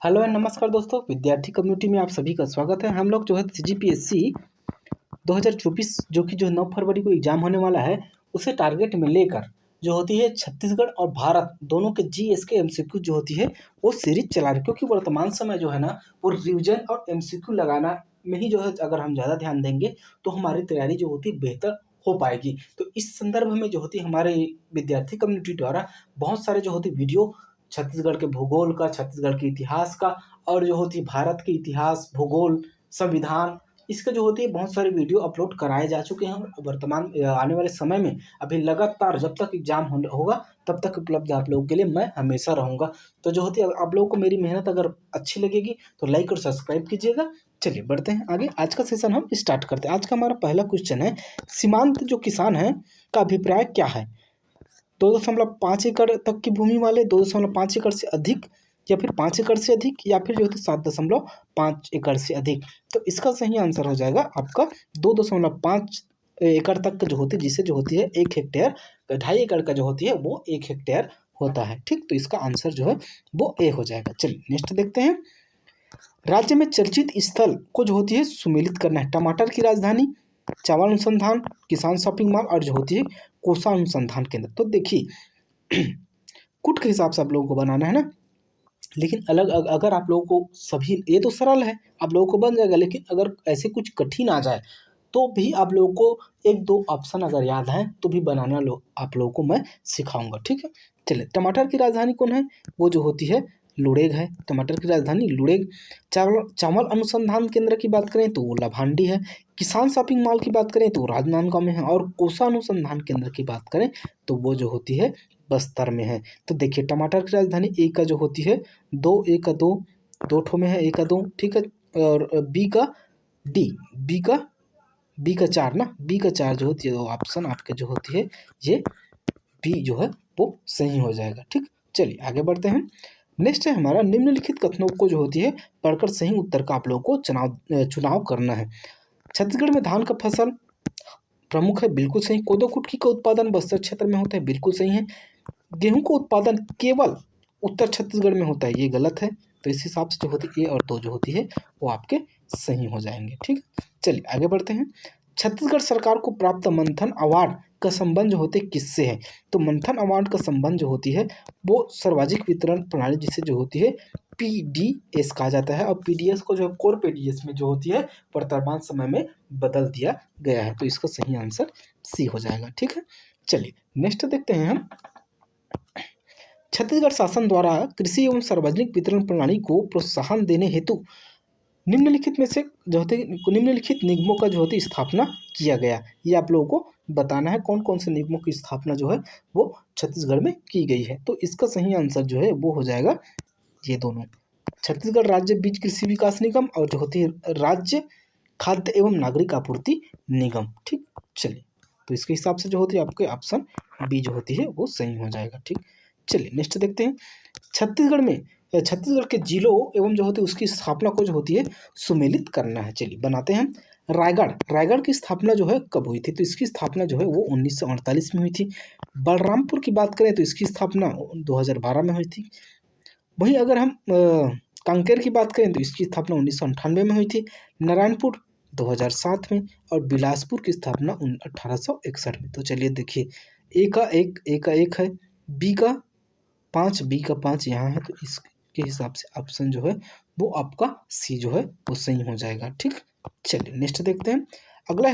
Hello and नमस्कार दोस्तों, विद्यार्थी कम्युनिटी में आप सभी का स्वागत है। हम लोग जो है CGPSC 2024 जो 9 फरवरी को एग्जाम होने वाला है, उसे टारगेट में लेकर जो होती है छत्तीसगढ़ और भारत दोनों के GS के MCQ जो होती है वो सीरीज चला रहे, क्योंकि वर्तमान समय जो है ना वो रिविजन और MCQ लगाना में ही जो है अगर हम ज़्यादा ध्यान देंगे तो हमारी तैयारी जो होती है बेहतर हो पाएगी। तो इस संदर्भ में जो होती है हमारे विद्यार्थी कम्युनिटी द्वारा बहुत सारे जो होती वीडियो छत्तीसगढ़ के भूगोल का, छत्तीसगढ़ के इतिहास का और जो होती है भारत के इतिहास, भूगोल, संविधान, इसके जो होती है बहुत सारे वीडियो अपलोड कराए जा चुके हैं। वर्तमान आने वाले समय में अभी लगातार जब तक एग्जाम होगा तब तक उपलब्ध आप लोगों के लिए मैं हमेशा रहूँगा। तो जो होती है आप लोगों को मेरी मेहनत अगर अच्छी लगेगी तो लाइक और सब्सक्राइब कीजिएगा। चलिए बढ़ते हैं आगे, आज का सेशन हम स्टार्ट करते हैं। आज का हमारा पहला क्वेश्चन है, सीमांत जो किसान है का अभिप्राय क्या है? 2.5 एकड़ तक की भूमि वाले, 2.5 एकड़ से अधिक, या फिर 5 एकड़ से अधिक, या फिर जो होती है 7.5 एकड़ से अधिक। तो इसका सही आंसर हो जाएगा आपका 2.5 एकड़ तक का जो होती है, जिसे जो होती है 1 हेक्टेयर, 2.5 एकड़ का जो होती है वो 1 हेक्टेयर होता है। ठीक, तो इसका आंसर जो है वो ए हो जाएगा। चलिए नेक्स्ट देखते हैं। राज्य में चर्चित स्थल को जो होती है सुमेलित करना है। टमाटर की राजधानी, चावल अनुसंधान, किसान शॉपिंग मॉल और जो होती है कोसा अनुसंधान केंद्र। तो देखिए कुट के हिसाब से आप लोगों को बनाना है ना, लेकिन अलग अगर आप लोगों को सभी, ये तो सरल है आप लोगों को बन जाएगा, लेकिन अगर ऐसे कुछ कठिन आ जाए तो भी आप लोगों को 1-2 ऑप्शन अगर याद है तो भी बनाना आप लोगों को मैं सिखाऊंगा। ठीक है, चलिए टमाटर की राजधानी कौन है? वो जो होती है लुड़ेग है। टमाटर की राजधानी लुड़ेग। चावल अनुसंधान केंद्र की बात करें तो वो लभांडी है। किसान शॉपिंग मॉल की बात करें तो वो राजनांदगांव में है। और कोसा अनुसंधान केंद्र की बात करें तो वो जो होती है बस्तर में है। तो देखिए टमाटर की राजधानी ए का जो होती है 2, A का 2 ठो में है, A का 2, ठीक है, और बी का 4 ना, बी का 4 जो होती है वो ऑप्शन आपके जो होती है ये बी जो है वो सही हो जाएगा। ठीक, चलिए आगे बढ़ते हैं। नेक्स्ट है हमारा, निम्नलिखित कथनों को जो होती है पढ़कर सही उत्तर का आप लोगों को चुनाव करना है। छत्तीसगढ़ में धान का फसल प्रमुख है, बिल्कुल सही। कोदो कुटकी का उत्पादन बस्तर क्षेत्र में होता है, बिल्कुल सही है। गेहूं का उत्पादन केवल उत्तर छत्तीसगढ़ में होता है, ये गलत है। तो इस हिसाब से जो होती है ए और 2 जो होती है वो आपके सही हो जाएंगे। ठीक, चलिए आगे बढ़ते हैं। छत्तीसगढ़ सरकार को प्राप्त मंथन अवार्ड का संबंध जो होते किससे है? तो मंथन अवार्ड का संबंध जो होती है वो सार्वजनिक वितरण प्रणाली, जिसे जो होती है PDS कहा जाता है। और PDS को जो कोर PDS में जो होती है वर्तमान समय में बदल दिया गया है। तो इसका सही आंसर सी हो जाएगा। ठीक है, चलिए नेक्स्ट देखते हैं हम। छत्तीसगढ़ शासन द्वारा कृषि एवं सार्वजनिक वितरण प्रणाली को प्रोत्साहन देने हेतु निम्नलिखित में से जो होते निम्नलिखित निगमों का जो होती स्थापना किया गया। ये आप लोगों को बताना है कौन कौन से निगमों की स्थापना जो है वो छत्तीसगढ़ में की गई है। तो इसका सही आंसर जो है वो हो जाएगा ये दोनों, छत्तीसगढ़ राज्य बीज कृषि विकास निगम और जो होती है राज्य खाद्य एवं नागरिक आपूर्ति निगम। ठीक, चलिए तो इसके हिसाब से जो होती है आपके ऑप्शन बी जो होती है वो सही हो जाएगा। ठीक, चलिए नेक्स्ट देखते हैं। छत्तीसगढ़ के जिलों एवं जो होती है उसकी स्थापना को जो होती है सुमेलित करना है। चलिए बनाते हैं। रायगढ़ की स्थापना जो है कब हुई थी? तो इसकी स्थापना जो है वो 1948 में हुई थी। बलरामपुर की बात करें तो इसकी स्थापना 2012 में हुई थी। वहीं अगर हम कांकेर की बात करें तो इसकी स्थापना 1998 में हुई थी। नारायणपुर 2007 में, और बिलासपुर की स्थापना 1861 में। तो चलिए देखिए ए का 1 है, बी का 5 यहाँ है, तो इसके हिसाब से ऑप्शन जो है वो आपका सी जो है वो सही हो जाएगा। ठीक, चलिए नेक्स्ट देखते हैं। अगला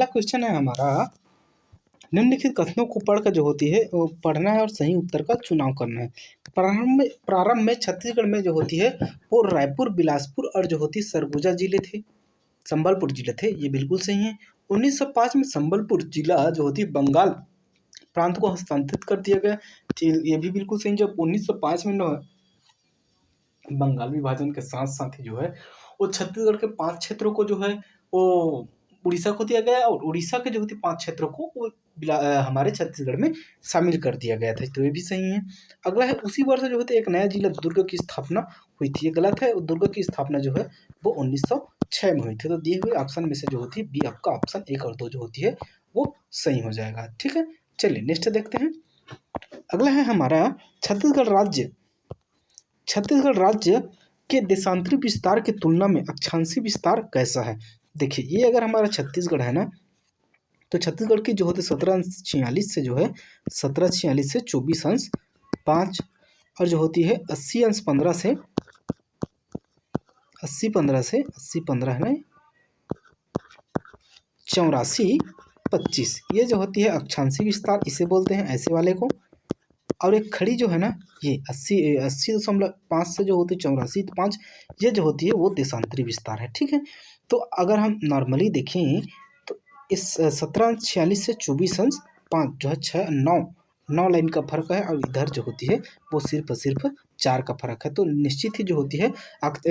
क्वेश्चन है हमारा, निम्नलिखित कथनों को पढ़कर जो होती है वो पढ़ना है और सही उत्तर का चुनाव करना है। प्रारंभ में छत्तीसगढ़ में जो होती है वो रायपुर, बिलासपुर और जो होती सरगुजा जिले थे, संबलपुर जिले थे, ये बिल्कुल सही है। 1905 में संबलपुर जिला जो होती है बंगाल प्रांत को हस्तांतरित कर दिया गया, ये भी बिल्कुल सही। जब 1905 में बंगाल विभाजन के साथ साथ ही जो है वो छत्तीसगढ़ के 5 क्षेत्रों को जो है वो उड़ीसा को दिया गया, और उड़ीसा के जो होती 5 क्षेत्रों को वो हमारे छत्तीसगढ़ में शामिल कर दिया गया था। तो ये भी सही है। अगला है, उसी वर्ष जो होते एक नया जिला दुर्ग की स्थापना हुई थी, ये गलत है। दुर्ग की स्थापना जो है वो 1906 में हुई थी। तो दिए हुए ऑप्शन में से जो होती है बी आपका ऑप्शन 1 और 2 जो होती है वो सही हो जाएगा। ठीक है, चलिए नेक्स्ट देखते हैं। अगला है हमारा, छत्तीसगढ़ राज्य छत्तीसगढ़ राज्य के देशांतरी विस्तार की तुलना में अक्षांशीय विस्तार कैसा है? देखिए, ये अगर हमारा छत्तीसगढ़ है ना, तो छत्तीसगढ़ की जो होती 1746 से जो है 1746 से 24 अंश 5, और जो होती है 80 अंश 15 से 80 15 है ना, 84 25, ये जो होती है अक्षांशीय विस्तार, इसे बोलते हैं ऐसे वाले को। और एक खड़ी जो है ना, ये 80.5 से जो होती है 84.5, ये जो होती है वो देशांतरी विस्तार है। ठीक है, तो अगर हम नॉर्मली देखें तो इस 1746 से 24 अंश 5 जो है 9 लाइन का फर्क है, और इधर जो होती है वो सिर्फ 4 का फर्क है। तो निश्चित ही जो होती है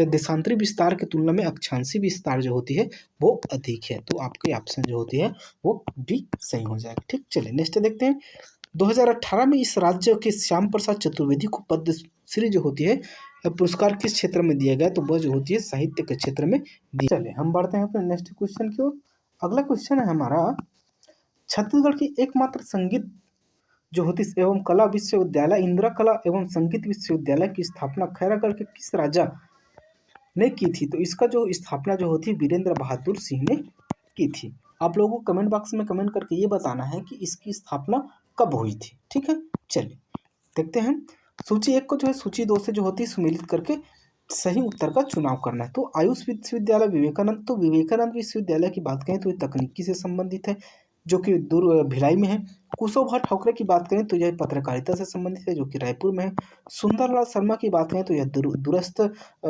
देशांतरी विस्तार की तुलना में अक्षांशीय विस्तार जो होती है वो अधिक है। तो आपके ऑप्शन जो होती है वो डी सही हो जाएगा। ठीक, चलिए नेक्स्ट देखते हैं। 2018 में इस राज्य के श्याम प्रसाद चतुर्वेदी को पद्मश्री जो होती है पुरस्कार किस क्षेत्र में दिया गया? तो वह जो होती है साहित्य के क्षेत्र में दी। चलिए हम बढ़ते हैं अपने नेक्स्ट क्वेश्चन की ओर। अगला क्वेश्चन है हमारा, छत्तीसगढ़ की एकमात्र संगीत जो होती एवं कला विश्वविद्यालय इंदिरा कला एवं संगीत विश्वविद्यालय की स्थापना खैरागढ़ के किस राजा ने की थी? तो इसका जो स्थापना जो होती है वीरेंद्र बहादुर सिंह ने की थी। आप लोगों को कमेंट बॉक्स में कमेंट करके ये बताना है कि इसकी स्थापना कब हुई थी। ठीक है, चलिए देखते हैं। सूची 1 को जो है सूची 2 से जो होती है सुमेलित करके सही उत्तर का चुनाव करना है। तो आयुष विश्वविद्यालय विवेकानंद, तो विवेकानंद विश्वविद्यालय की बात करें तो ये तकनीकी से संबंधित है, जो कि भिलाई में है। कुशोभा ठाकरे की बात करें तो यह पत्रकारिता से संबंधित है, जो कि रायपुर में है। सुंदरलाल शर्मा की बात करें तो यह दूरस्थ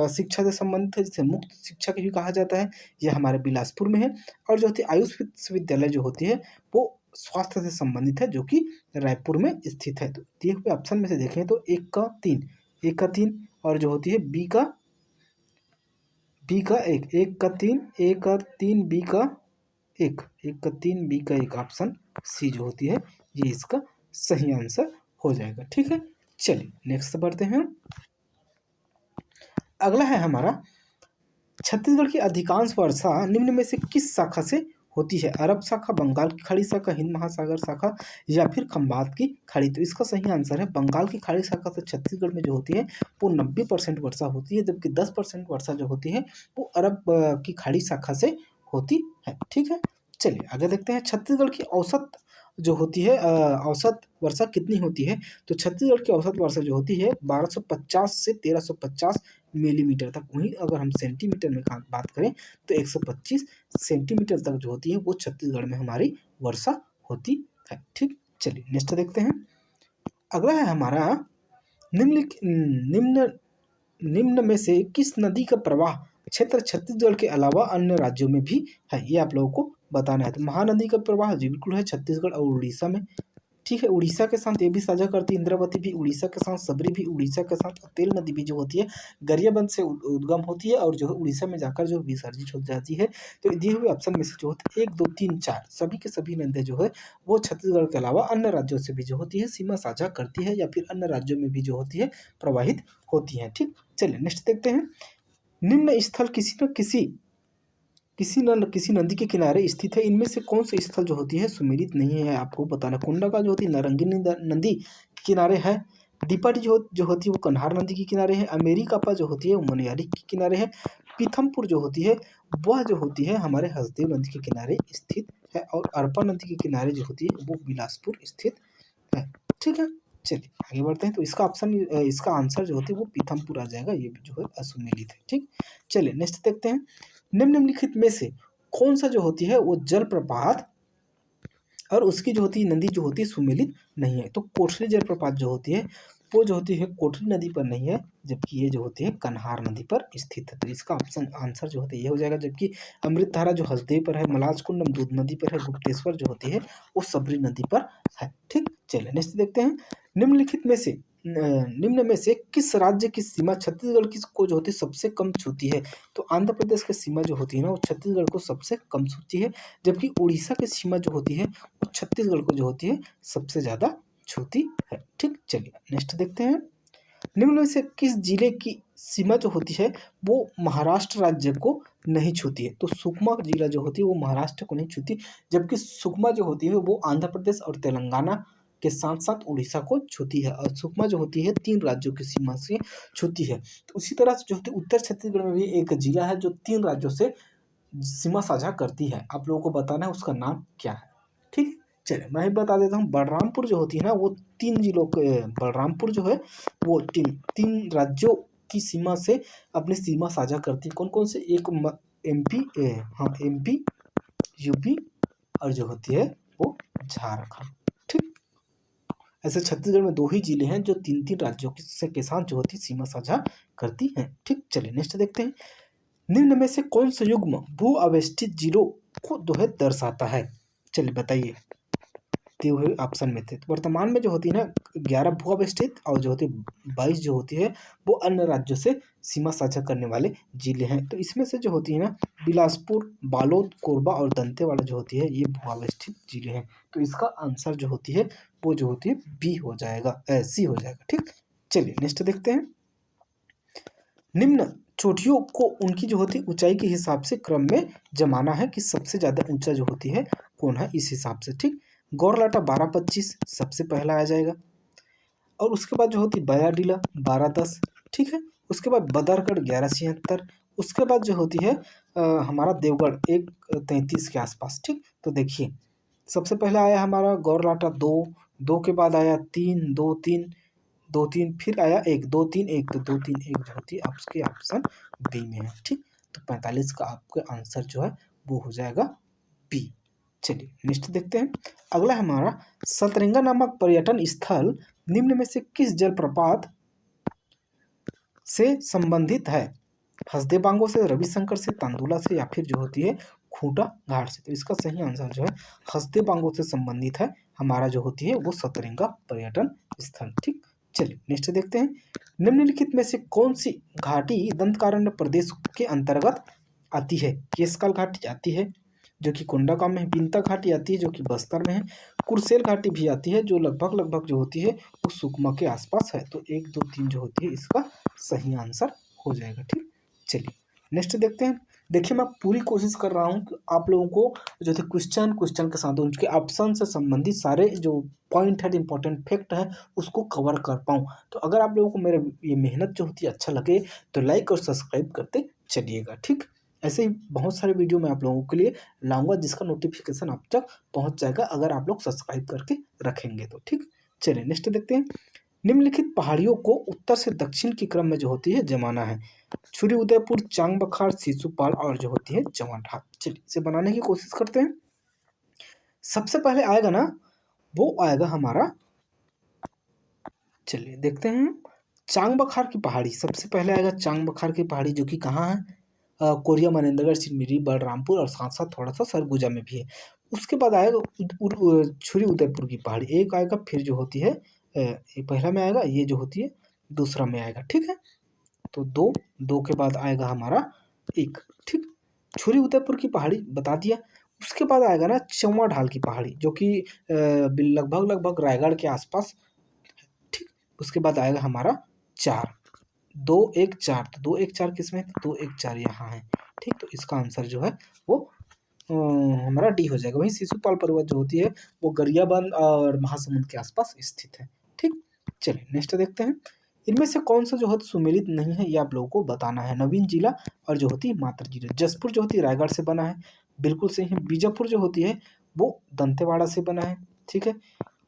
शिक्षा से संबंधित है, जिसे मुक्त शिक्षा भी कहा जाता है, यह हमारे बिलासपुर में है। और जो होती है आयुष विश्वविद्यालय जो होती है वो स्वास्थ्य से संबंधित है, जो कि रायपुर में स्थित है। तो दिए हुए ऑप्शन में से देखें तो 1 का 3 और जो होती है बी का 1 का 3 बी का 1 ऑप्शन सी जो होती है ये इसका सही आंसर हो जाएगा। ठीक है, चलिए नेक्स्ट बढ़ते हैं। अगला है हमारा, छत्तीसगढ़ की अधिकांश वर्षा निम्न में से किस शाखा से होती है? अरब शाखा, बंगाल की खाड़ी शाखा, हिंद महासागर शाखा या फिर खंबात की खाड़ी? तो इसका सही आंसर है बंगाल की खाड़ी शाखा से छत्तीसगढ़ में जो होती है वो 90% वर्षा होती है, जबकि 10% वर्षा जो होती है वो अरब की खाड़ी शाखा से होती है। ठीक है, चलिए आगे देखते हैं। छत्तीसगढ़ की औसत जो होती है औसत वर्षा कितनी होती है? तो छत्तीसगढ़ की औसत वर्षा जो होती है 1250 से 1350 मिलीमीटर तक। वहीं अगर हम सेंटीमीटर में बात करें तो 125 सेंटीमीटर तक जो होती है वो छत्तीसगढ़ में हमारी वर्षा होती है। ठीक, चलिए नेक्स्ट देखते हैं। अगला है हमारा, निम्न में से किस नदी का प्रवाह क्षेत्र छत्तीसगढ़ के अलावा अन्य राज्यों में भी है? ये आप लोगों को बताना है। तो महानदी का प्रवाह जी बिल्कुल है छत्तीसगढ़ और उड़ीसा में। ठीक है, उड़ीसा के साथ ये भी साझा करती है, इंद्रावती भी उड़ीसा के साथ, सबरी भी उड़ीसा के साथ, और तेल नदी भी जो होती है गरियाबंद से उद्गम होती है और जो है उड़ीसा में जाकर जो विसर्जित हो जाती है। तो दिए हुए ऑप्शन में से जो होते हैं 1 2 3 4 सभी के सभी नदियाँ जो है वो छत्तीसगढ़ के अलावा अन्य राज्यों से भी जो होती है सीमा साझा करती है, या फिर अन्य राज्यों में भी जो होती है प्रवाहित होती है। ठीक, चलिए नेक्स्ट देखते हैं। निम्न स्थल किसी नदी के किनारे स्थित है, इनमें से कौन सा स्थल जो होती है सुमेलित नहीं है? आपको बताना। कुंडा का जो होती है नारंगी नदी के किनारे है। दीपाटी जो होती है वो कन्हार नदी के किनारे है। अमेरिकापा जो होती है वो मनियारी के किनारे है। पीथमपुर जो होती है वह जो होती है हमारे हसदेव नदी के किनारे स्थित है, और अरपा नदी के किनारे जो होती है वो बिलासपुर स्थित है। ठीक है, चलिए आगे बढ़ते हैं। तो इसका आंसर जो होती है वो पीथमपुर आ जाएगा, ये भी जो है असुमेलित है। ठीक, चलिए नेक्स्ट देखते हैं। निम्नलिखित में से कौन सा जो होती है वो जलप्रपात और उसकी जो होती है नदी जो होती है सुमेलित नहीं है? तो कोठरी जलप्रपात जो होती है वो जो होती है कोठरी नदी पर नहीं है, जबकि ये जो होती है कन्हार नदी पर स्थित है। तो इसका ऑप्शन आंसर जो होता है ये हो जाएगा। जबकि अमृतधारा जो हसदेव पर है, मलाज कुंडम दूध नदी पर है, गुप्तेश्वर जो होती है वो सबरी नदी पर है। ठीक, चलिए नेक्स्ट देखते हैं। निम्न में से किस राज्य की सीमा छत्तीसगढ़ की को जो होती है सबसे कम छूती है? तो आंध्र प्रदेश की सीमा जो होती है ना वो छत्तीसगढ़ को सबसे कम छूती है, जबकि उड़ीसा की सीमा जो होती है वो छत्तीसगढ़ को जो होती है सबसे ज़्यादा छूती है। ठीक, चलिए नेक्स्ट देखते हैं। निम्न में से किस जिले की सीमा जो होती है वो महाराष्ट्र राज्य को नहीं छूती है? तो सुकमा जिला जो होती है वो महाराष्ट्र को नहीं छूती, जबकि सुकमा जो होती है वो आंध्र प्रदेश और तेलंगाना के साथ साथ उड़ीसा को छूती है, और सुकमा जो होती है 3 राज्यों की सीमा से छूती है। तो उसी तरह से जो होती है उत्तर छत्तीसगढ़ में भी एक जिला है जो 3 राज्यों से सीमा साझा करती है। आप लोगों को बताना है उसका नाम क्या है, ठीक। चलिए मैं ही बता देता हूँ, बलरामपुर जो होती है ना वो 3 जिलों के, बलरामपुर जो है वो 3 राज्यों की सीमा से अपनी सीमा साझा करती है। कौन कौन से? एक एमपी, हाँ एमपी, यूपी और जो होती है वो झारखंड, ठीक। ऐसे छत्तीसगढ़ में 2 ही जिले हैं जो 3 राज्यों के साथ जो होती है सीमा साझा करती हैं, ठीक। चलिए नेक्स्ट देखते हैं, निम्न में से कौन सा युग्म भू अवस्थित जिलों को जो है दर्शाता है? चलिए बताइए, दिए हुए ऑप्शन में थे। तो वर्तमान में जो होती है ना 11 भू अवस्थित और जो होती है 22 जो होती है वो अन्य राज्यों से सीमा साझा करने वाले जिले हैं। तो इसमें से जो होती है ना बिलासपुर, बालोद, कोरबा और दंतेवाड़ा जो होती है ये भू अवस्थित जिले हैं। तो इसका आंसर जो होती है वो जो होती है बी हो जाएगा, सी हो जाएगा, ठीक। चलिए नेक्स्ट देखते हैं, निम्न चोटियों को उनकी जो होती है ऊंचाई के हिसाब से क्रम में जमाना है कि सबसे ज़्यादा ऊंचा जो होती है कौन है, इस हिसाब से, ठीक। गौरलाटा 12-25 सबसे पहला आ जाएगा, और उसके बाद जो होती है बयाडीला 12-10, ठीक है। उसके बाद बदरगढ़ 1176, उसके बाद जो होती है हमारा देवगढ़ 133 के आसपास, ठीक। तो देखिए सबसे पहला आया हमारा गौरलाटा 2 के बाद आया 3, 2, 3, फिर आया 1, 2, 3, 1, तो 2, 3, 1 जो होती है आपके ऑप्शन बी में है, ठीक। तो 45 का आपका आंसर जो है वो हो जाएगा बी। चलिए नेक्स्ट देखते हैं, अगला हमारा सतरंगा नामक पर्यटन स्थल निम्न में से किस जलप्रपात से संबंधित है? हसदे बांगो से, रविशंकर से, तांदुला से, या फिर जो होती है खूंटा घाट से। तो इसका सही आंसर जो है हसदे बांगो से संबंधित है हमारा जो होती है वो सतरंगा पर्यटन स्थल, ठीक। चलिए नेक्स्ट देखते हैं, निम्नलिखित में से कौन सी घाटी दंतकारण्य प्रदेश के अंतर्गत आती है? केशकाल घाटी आती है जो कि कोंडागांव में है, बिनता घाटी आती है जो कि बस्तर में है, कुर्सेल घाटी भी आती है जो लगभग जो होती है वो सुकमा के आसपास है। तो 1, 2, 3 जो होती है इसका सही आंसर हो जाएगा, ठीक। चलिए नेक्स्ट देखते हैं, देखिए मैं पूरी कोशिश कर रहा हूँ कि आप लोगों को जो थे क्वेश्चन के साथ उनके ऑप्शन से संबंधित सारे जो पॉइंट है, इंपॉर्टेंट फैक्ट है उसको कवर कर पाऊँ। तो अगर आप लोगों को मेरे ये मेहनत जो होती है अच्छा लगे तो लाइक और सब्सक्राइब करते चलिएगा, ठीक। ऐसे ही बहुत सारे वीडियो मैं आप लोगों के लिए लाऊंगा जिसका नोटिफिकेशन आप तक पहुंच जाएगा अगर आप लोग सब्सक्राइब करके रखेंगे तो, ठीक। चलिए नेक्स्ट देखते हैं, निम्नलिखित पहाड़ियों को उत्तर से दक्षिण के क्रम में जो होती है जमाना है? छुरी उदयपुर, चांग बखार, सिसुपाल और जो होती है जवान। चलिए इसे बनाने की कोशिश करते हैं। सबसे पहले आएगा ना वो आएगा हमारा, चलिए देखते हैं, चांग बखार की पहाड़ी सबसे पहले आएगा। चांग बखार की पहाड़ी जो कि कहाँ है? कोरिया, मनेंद्रगढ़, सिरमिरी, बलरामपुर और साथ साथ थोड़ा सा सरगुजा में भी है। उसके बाद आएगा छुरी उदयपुर की पहाड़ी, एक आएगा, फिर जो होती है ये पहला में आएगा, ये जो होती है दूसरा में आएगा, ठीक है। तो 2 के बाद आएगा हमारा 1, ठीक। छुरी उदयपुर की पहाड़ी बता दिया। उसके बाद आएगा ना चौवा ढाल की पहाड़ी जो कि लगभग रायगढ़ के आसपास, ठीक। उसके बाद आएगा हमारा 4, 2, 1, 4, तो 2, 1, 4 किसमें? 2, 1, 4 यहाँ है, ठीक। तो इसका आंसर जो है वो हमारा डी हो जाएगा। वहीं शिशुपाल पर्वत जो होती है वो गरियाबंद और महासमुंद के आसपास स्थित है, ठीक। चलिए नेक्स्ट देखते हैं, इनमें से कौन सा जो है सुमेलित नहीं है ये आप लोगों को बताना है? नवीन जिला और जो होती है मात्र जिला। जसपुर जो होती है रायगढ़ से बना है, बिल्कुल सही है। बीजापुर जो होती है वो दंतेवाड़ा से बना है, ठीक है।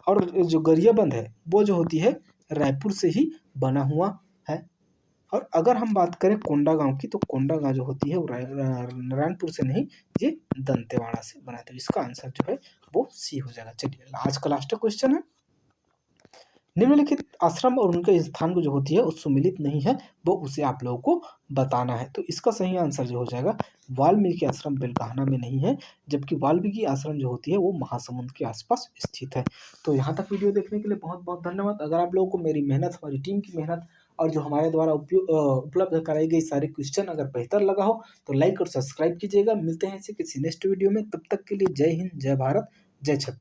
और जो गरियाबंद है वो जो होती है रायपुर से ही बना हुआ है। और अगर हम बात करें कोंडागांव की, तो कोंडागांव जो होती है वो नारायणपुर से नहीं, ये दंतेवाड़ा से बना है। तो इसका आंसर जो है वो सी हो जाएगा। चलिए आज का लास्ट क्वेश्चन है, निम्नलिखित आश्रम और उनके स्थान को जो होती है वो सुमिलित नहीं है, वो उसे आप लोगों को बताना है। तो इसका सही आंसर जो हो जाएगा वाल्मीकि आश्रम बेलगाहना में नहीं है, जबकि वाल्मीकि आश्रम जो होती है वो महासमुंद के आसपास स्थित है। तो यहाँ तक वीडियो देखने के लिए बहुत बहुत धन्यवाद। अगर आप लोगों को मेरी मेहनत, हमारी टीम की मेहनत और जो हमारे द्वारा उपलब्ध कराई गई सारे क्वेश्चन अगर बेहतर लगा हो तो लाइक और सब्सक्राइब कीजिएगा। मिलते हैं इसे किसी नेक्स्ट वीडियो में, तब तक के लिए जय हिंद, जय भारत, जय छत्तीसगढ़।